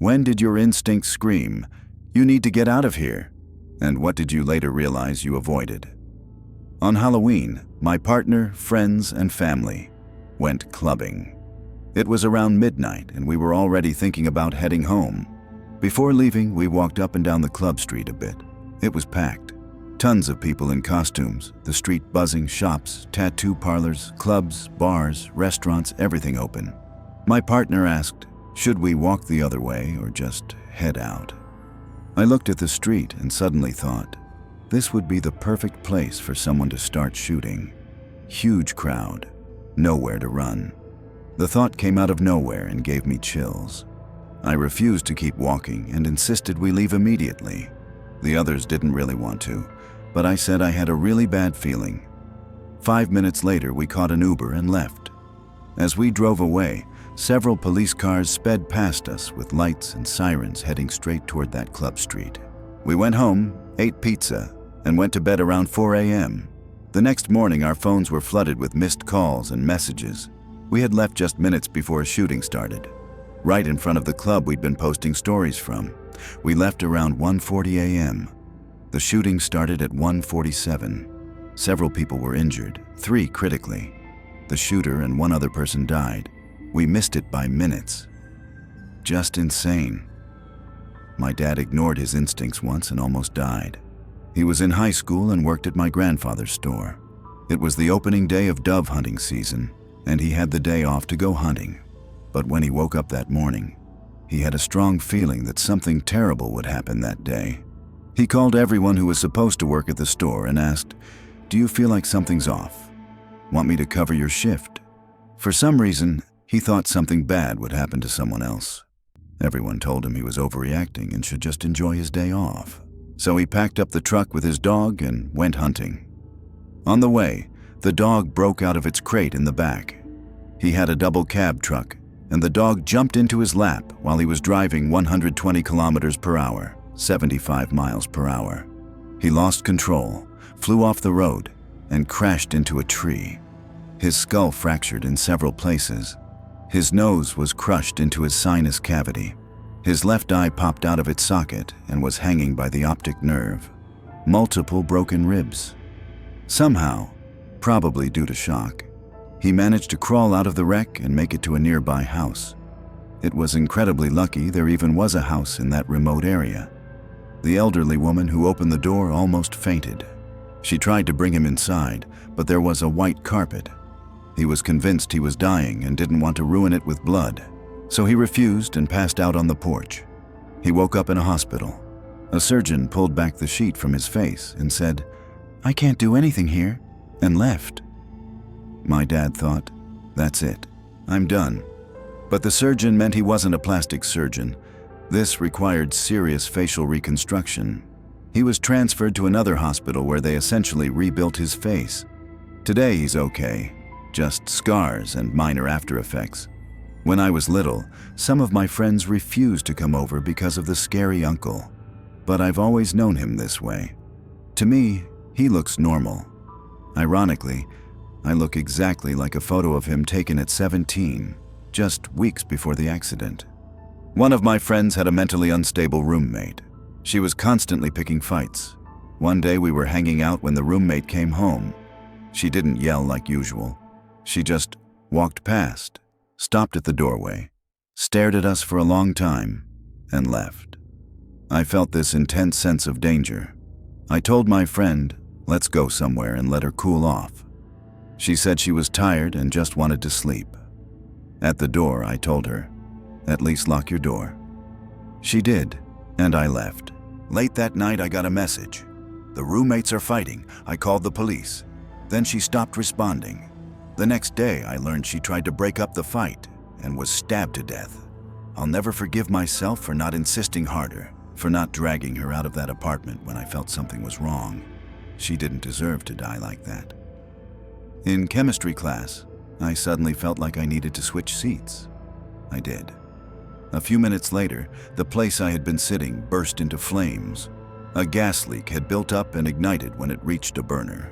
When did your instincts scream, "You need to get out of here"? And what did you later realize you avoided? On Halloween, my partner, friends, and family went clubbing. It was around midnight, and we were already thinking about heading home. Before leaving, we walked up and down the club street a bit. It was packed. Tons of people in costumes, the street buzzing, shops, tattoo parlors, clubs, bars, restaurants, everything open. My partner asked, should we walk the other way or just head out? I looked at the street and suddenly thought, this would be the perfect place for someone to start shooting. Huge crowd, nowhere to run. The thought came out of nowhere and gave me chills. I refused to keep walking and insisted we leave immediately. The others didn't really want to, but I said I had a really bad feeling. 5 minutes later, we caught an Uber and left. As we drove away, several police cars sped past us with lights and sirens heading straight toward that club street. We went home, ate pizza, and went to bed around 4 a.m. The next morning, our phones were flooded with missed calls and messages. We had left just minutes before a shooting started, right in front of the club we'd been posting stories from. We left around 1:40 a.m. The shooting started at 1:47. Several people were injured, 3 critically. The shooter and 1 other person died. We missed it by minutes. Just insane. My dad ignored his instincts once and almost died. He was in high school and worked at my grandfather's store. It was the opening day of dove hunting season, and he had the day off to go hunting. But when he woke up that morning, he had a strong feeling that something terrible would happen that day. He called everyone who was supposed to work at the store and asked, "Do you feel like something's off? Want me to cover your shift?" For some reason, he thought something bad would happen to someone else. Everyone told him he was overreacting and should just enjoy his day off. So he packed up the truck with his dog and went hunting. On the way, the dog broke out of its crate in the back. He had a double cab truck, and the dog jumped into his lap while he was driving 120 kilometers per hour, 75 miles per hour. He lost control, flew off the road, and crashed into a tree. His skull fractured in several places. His nose was crushed into his sinus cavity. His left eye popped out of its socket and was hanging by the optic nerve. Multiple broken ribs. Somehow, probably due to shock, he managed to crawl out of the wreck and make it to a nearby house. It was incredibly lucky there even was a house in that remote area. The elderly woman who opened the door almost fainted. She tried to bring him inside, but there was a white carpet. He was convinced he was dying and didn't want to ruin it with blood, so he refused and passed out on the porch. He woke up in a hospital. A surgeon pulled back the sheet from his face and said, "I can't do anything here," and left. My dad thought, that's it, I'm done. But the surgeon meant he wasn't a plastic surgeon. This required serious facial reconstruction. He was transferred to another hospital where they essentially rebuilt his face. Today he's okay, just scars and minor after effects. When I was little, some of my friends refused to come over because of the scary uncle. But I've always known him this way. To me, he looks normal. Ironically, I look exactly like a photo of him taken at 17, just weeks before the accident. One of my friends had a mentally unstable roommate. She was constantly picking fights. One day we were hanging out when the roommate came home. She didn't yell like usual. She just walked past, stopped at the doorway, stared at us for a long time, and left. I felt this intense sense of danger. I told my friend, let's go somewhere and let her cool off. She said she was tired and just wanted to sleep. At the door, I told her, at least lock your door. She did, and I left. Late that night, I got a message. The roommates are fighting. I called the police. Then she stopped responding. The next day, I learned she tried to break up the fight and was stabbed to death. I'll never forgive myself for not insisting harder, for not dragging her out of that apartment when I felt something was wrong. She didn't deserve to die like that. In chemistry class, I suddenly felt like I needed to switch seats. I did. A few minutes later, the place I had been sitting burst into flames. A gas leak had built up and ignited when it reached a burner.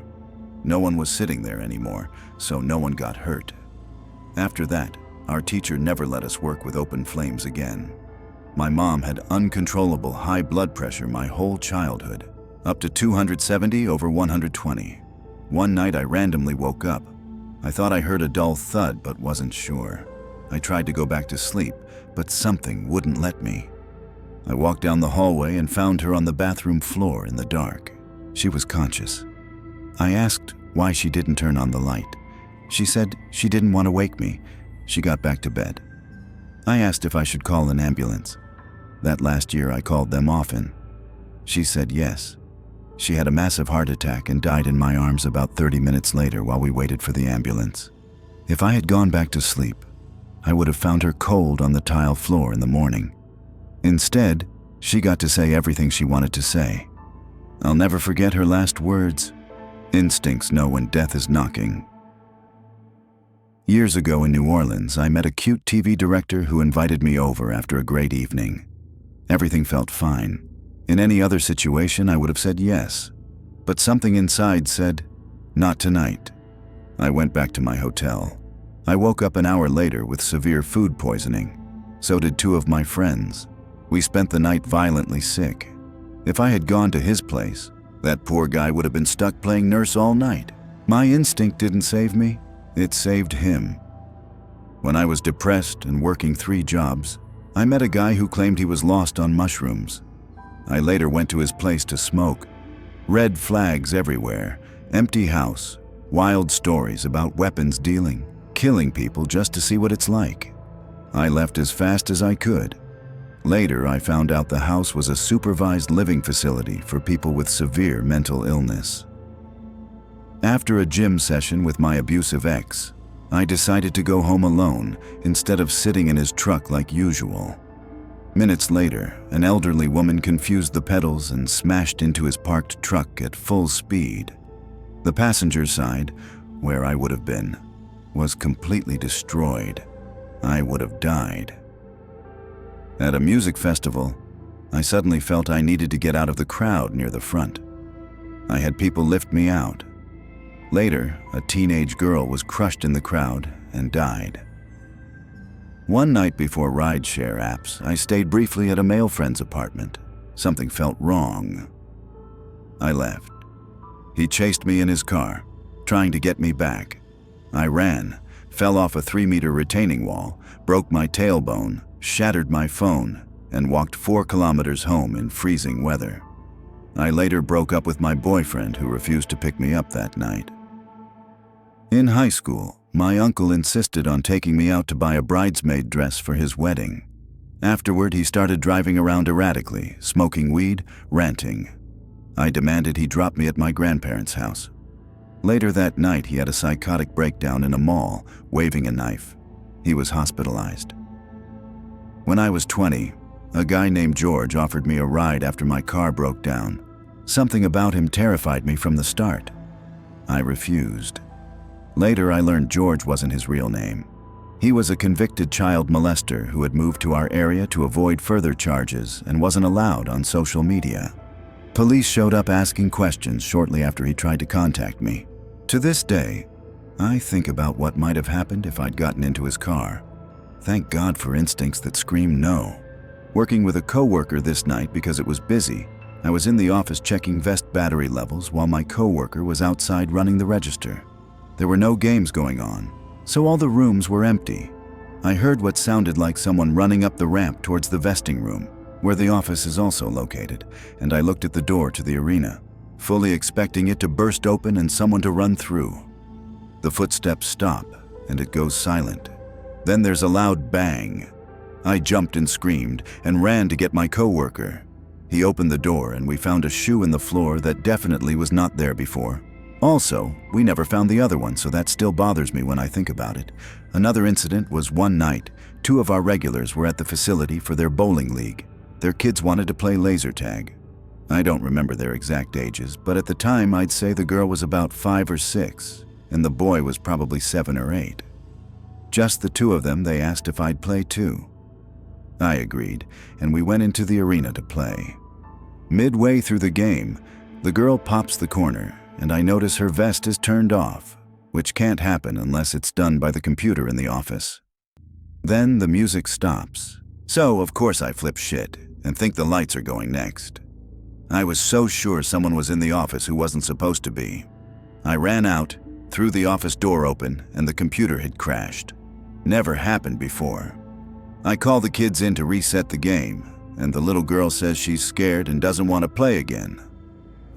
No one was sitting there anymore, so no one got hurt. After that, our teacher never let us work with open flames again. My mom had uncontrollable high blood pressure my whole childhood, up to 270 over 120. One night I randomly woke up. I thought I heard a dull thud but wasn't sure. I tried to go back to sleep, but something wouldn't let me. I walked down the hallway and found her on the bathroom floor in the dark. She was conscious. I asked why she didn't turn on the light. She said she didn't want to wake me. She got back to bed. I asked if I should call an ambulance. That last year I called them often. She said yes. She had a massive heart attack and died in my arms about 30 minutes later while we waited for the ambulance. If I had gone back to sleep, I would have found her cold on the tile floor in the morning. Instead, she got to say everything she wanted to say. I'll never forget her last words. Instincts know when death is knocking. Years ago in New Orleans, I met a cute TV director who invited me over after a great evening. Everything felt fine. In any other situation, I would have said yes. But something inside said, not tonight. I went back to my hotel. I woke up an hour later with severe food poisoning. So did two of my friends. We spent the night violently sick. If I had gone to his place, that poor guy would have been stuck playing nurse all night. My instinct didn't save me. It saved him. When I was depressed and working 3 jobs, I met a guy who claimed he was lost on mushrooms. I later went to his place to smoke. Red flags everywhere, empty house, wild stories about weapons dealing, killing people just to see what it's like. I left as fast as I could. Later, I found out the house was a supervised living facility for people with severe mental illness. After a gym session with my abusive ex, I decided to go home alone instead of sitting in his truck like usual. Minutes later, an elderly woman confused the pedals and smashed into his parked truck at full speed. The passenger side, where I would have been, was completely destroyed. I would have died. At a music festival, I suddenly felt I needed to get out of the crowd near the front. I had people lift me out. Later, a teenage girl was crushed in the crowd and died. One night before rideshare apps, I stayed briefly at a male friend's apartment. Something felt wrong. I left. He chased me in his car, trying to get me back. I ran, fell off a 3-meter retaining wall, broke my tailbone, shattered my phone, and walked 4 kilometers home in freezing weather. I later broke up with my boyfriend who refused to pick me up that night. In high school, my uncle insisted on taking me out to buy a bridesmaid dress for his wedding. Afterward, he started driving around erratically, smoking weed, ranting. I demanded he drop me at my grandparents' house. Later that night, he had a psychotic breakdown in a mall, waving a knife. He was hospitalized. When I was 20, a guy named George offered me a ride after my car broke down. Something about him terrified me from the start. I refused. Later, I learned George wasn't his real name. He was a convicted child molester who had moved to our area to avoid further charges and wasn't allowed on social media. Police showed up asking questions shortly after he tried to contact me. To this day, I think about what might have happened if I'd gotten into his car. Thank God for instincts that scream no. Working with a coworker this night because it was busy, I was in the office checking vest battery levels while my coworker was outside running the register. There were no games going on, so all the rooms were empty. I heard what sounded like someone running up the ramp towards the vesting room, where the office is also located, and I looked at the door to the arena, fully expecting it to burst open and someone to run through. The footsteps stop, and it goes silent. Then there's a loud bang. I jumped and screamed and ran to get my coworker. He opened the door and we found a shoe in the floor that definitely was not there before. Also, we never found the other one, so that still bothers me when I think about it. Another incident was one night. 2 of our regulars were at the facility for their bowling league. Their kids wanted to play laser tag. I don't remember their exact ages, but at the time I'd say the girl was about 5 or 6, and the boy was probably 7 or 8. Just the 2 of them, they asked if I'd play too. I agreed, and we went into the arena to play. Midway through the game, the girl pops the corner, and I notice her vest is turned off, which can't happen unless it's done by the computer in the office. Then the music stops, So, of course, I flip shit and think the lights are going next. I was so sure someone was in the office who wasn't supposed to be. I ran out, threw the office door open, and the computer had crashed. Never happened before. I call the kids in to reset the game, and the little girl says she's scared and doesn't want to play again.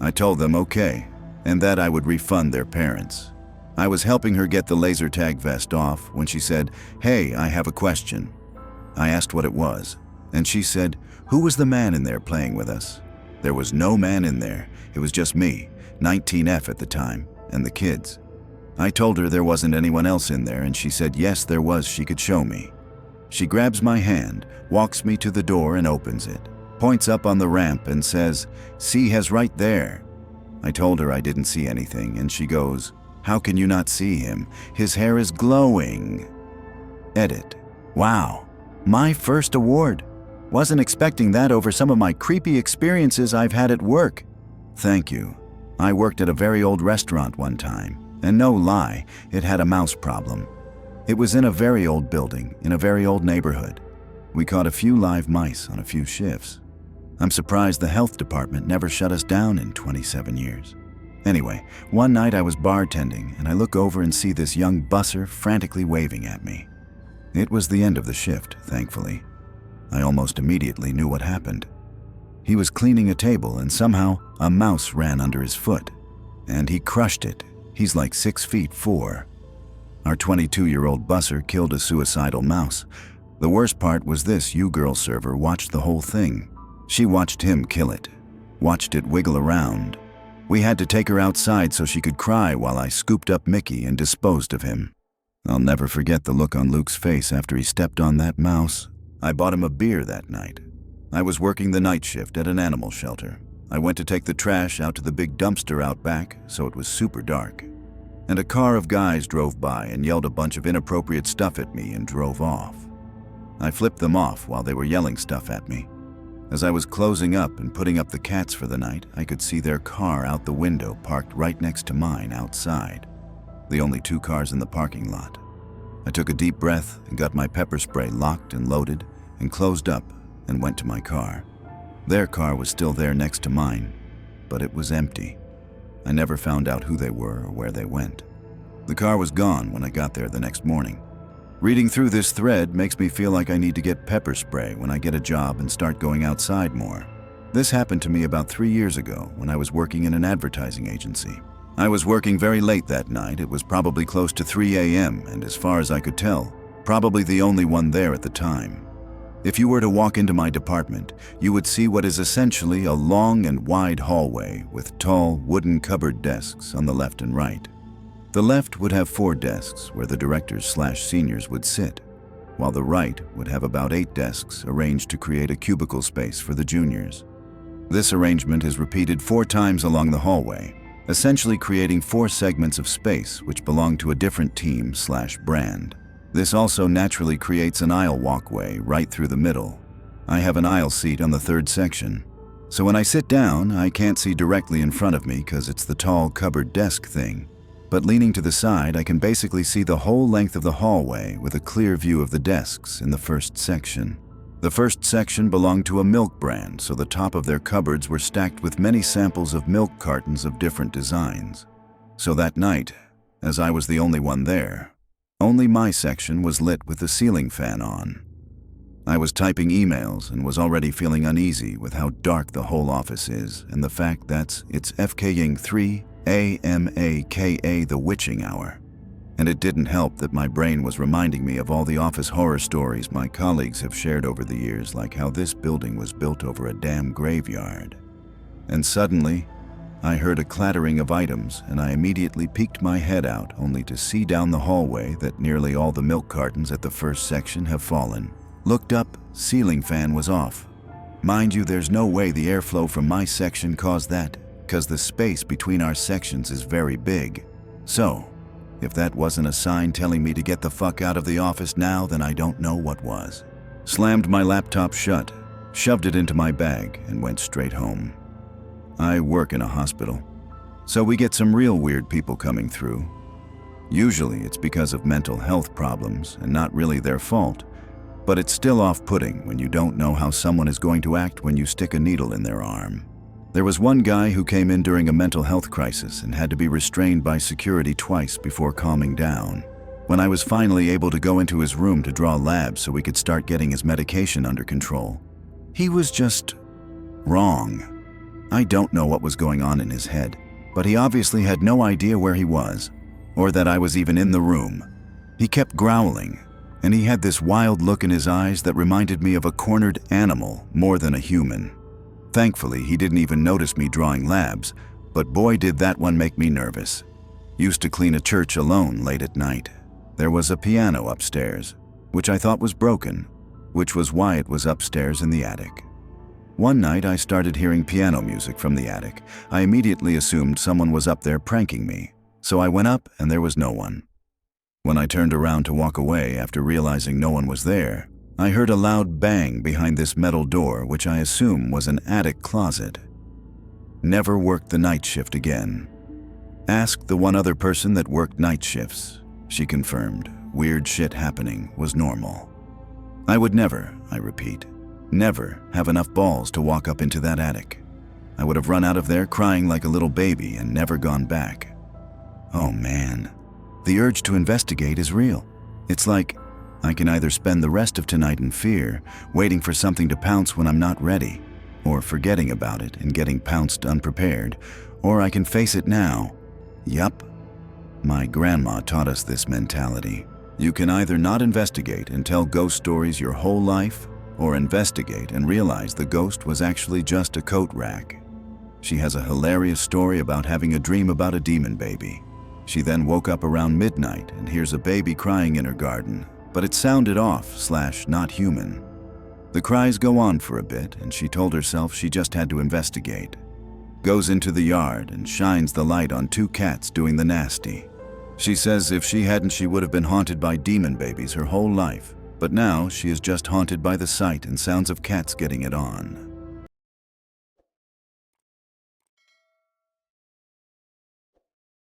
I told them okay, and that I would refund their parents. I was helping her get the laser tag vest off when she said, "Hey, I have a question." I asked what it was, and she said, "Who was the man in there playing with us?" There was no man in there. It was just me, 19F at the time, and the kids. I told her there wasn't anyone else in there, and she said yes, there was, she could show me. She grabs my hand, walks me to the door and opens it, points up on the ramp and says, "See, he's right there." I told her I didn't see anything, and she goes, "How can you not see him? His hair is glowing." Edit. Wow, my first award. Wasn't expecting that over some of my creepy experiences I've had at work. Thank you. I worked at a very old restaurant one time, and no lie, it had a mouse problem. It was in a very old building, in a very old neighborhood. We caught a few live mice on a few shifts. I'm surprised the health department never shut us down in 27 years. Anyway, one night I was bartending, and I look over and see this young busser frantically waving at me. It was the end of the shift, thankfully. I almost immediately knew what happened. He was cleaning a table, and somehow a mouse ran under his foot. And he crushed it. He's like 6'4". Our 22-year-old busser killed a suicidal mouse. The worst part was this girl server watched the whole thing. She watched him kill it, watched it wiggle around. We had to take her outside so she could cry while I scooped up Mickey and disposed of him. I'll never forget the look on Luke's face after he stepped on that mouse. I bought him a beer that night. I was working the night shift at an animal shelter. I went to take the trash out to the big dumpster out back, so it was super dark. And a car of guys drove by and yelled a bunch of inappropriate stuff at me and drove off. I flipped them off while they were yelling stuff at me. As I was closing up and putting up the cats for the night, I could see their car out the window parked right next to mine outside. The only two cars in the parking lot. I took a deep breath and got my pepper spray locked and loaded and closed up and went to my car. Their car was still there next to mine, but it was empty. I never found out who they were or where they went. The car was gone when I got there the next morning. Reading through this thread makes me feel like I need to get pepper spray when I get a job and start going outside more. This happened to me about 3 years ago when I was working in an advertising agency. I was working very late that night. It was probably close to 3 a.m. and as far as I could tell, probably the only one there at the time. If you were to walk into my department, you would see what is essentially a long and wide hallway with tall, wooden cupboard desks on the left and right. The left would have 4 desks where the directors/seniors would sit, while the right would have about 8 desks arranged to create a cubicle space for the juniors. This arrangement is repeated 4 times along the hallway, essentially creating 4 segments of space which belong to a different team/brand. This also naturally creates an aisle walkway right through the middle. I have an aisle seat on the 3rd section, so when I sit down, I can't see directly in front of me because it's the tall cupboard desk thing. But leaning to the side, I can basically see the whole length of the hallway with a clear view of the desks in the 1st section. The 1st section belonged to a milk brand, so the top of their cupboards were stacked with many samples of milk cartons of different designs. So that night, as I was the only one there, only my section was lit with the ceiling fan on. I was typing emails and was already feeling uneasy with how dark the whole office is and the fact that it's FKing 3 AMAKA the witching hour. And it didn't help that my brain was reminding me of all the office horror stories my colleagues have shared over the years, like how this building was built over a damn graveyard. And suddenly, I heard a clattering of items, and I immediately peeked my head out, only to see down the hallway that nearly all the milk cartons at the 1st section have fallen. Looked up, ceiling fan was off. Mind you, there's no way the airflow from my section caused that, because the space between our sections is very big. So, if that wasn't a sign telling me to get the fuck out of the office now, then I don't know what was. Slammed my laptop shut, shoved it into my bag, and went straight home. I work in a hospital, so we get some real weird people coming through. Usually it's because of mental health problems and not really their fault, But it's still off-putting when you don't know how someone is going to act when you stick a needle in their arm. There was one guy who came in during a mental health crisis and had to be restrained by security twice before calming down. When I was finally able to go into his room to draw labs so we could start getting his medication under control, he was just wrong. I don't know what was going on in his head, but he obviously had no idea where he was, or that I was even in the room. He kept growling, and he had this wild look in his eyes that reminded me of a cornered animal more than a human. Thankfully, he didn't even notice me drawing labs, but boy did that one make me nervous. Used to clean a church alone late at night. There was a piano upstairs, which I thought was broken, which was why it was upstairs in the attic. One night I started hearing piano music from the attic. I immediately assumed someone was up there pranking me, so I went up and there was no one. When I turned around to walk away after realizing no one was there, I heard a loud bang behind this metal door, which I assume was an attic closet. Never worked the night shift again. Asked the one other person that worked night shifts. She confirmed weird shit happening was normal. I would never, I repeat, never have enough balls to walk up into that attic. I would have run out of there crying like a little baby and never gone back. Oh man, the urge to investigate is real. It's like I can either spend the rest of tonight in fear, waiting for something to pounce when I'm not ready, or forgetting about it and getting pounced unprepared, or I can face it now. Yup. My grandma taught us this mentality. You can either not investigate and tell ghost stories your whole life, or investigate and realize the ghost was actually just a coat rack. She has a hilarious story about having a dream about a demon baby. She then woke up around midnight and hears a baby crying in her garden, but it sounded off/not human. The cries go on for a bit, and she told herself she just had to investigate. Goes into the yard and shines the light on two cats doing the nasty. She says if she hadn't, she would have been haunted by demon babies her whole life, but now she is just haunted by the sight and sounds of cats getting it on.